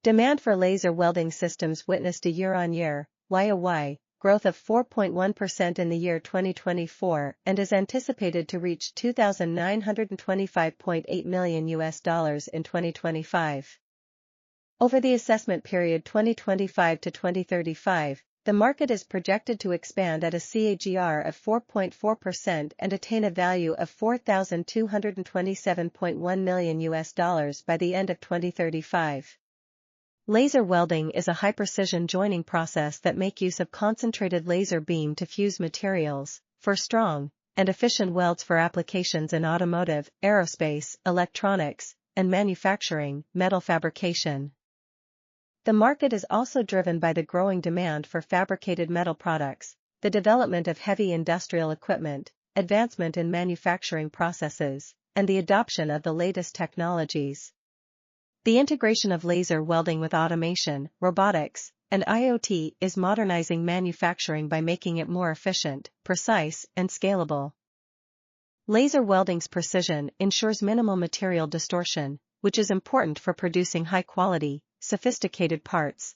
Demand for laser welding systems witnessed a year-on-year, YoY, growth of 4.1% in the year 2024 and is anticipated to reach $2,925.8 million in 2025. Over the assessment period 2025 to 2035, the market is projected to expand at a CAGR of 4.4% and attain a value of $4,227.1 million by the end of 2035. Laser welding is a high-precision joining process that makes use of concentrated laser beam to fuse materials, for strong and efficient welds for applications in automotive, aerospace, electronics, and manufacturing, metal fabrication. The market is also driven by the growing demand for fabricated metal products, the development of heavy industrial equipment, advancement in manufacturing processes, and the adoption of the latest technologies. The integration of laser welding with automation, robotics, and IoT is modernizing manufacturing by making it more efficient, precise, and scalable. Laser welding's precision ensures minimal material distortion, which is important for producing high-quality, sophisticated parts.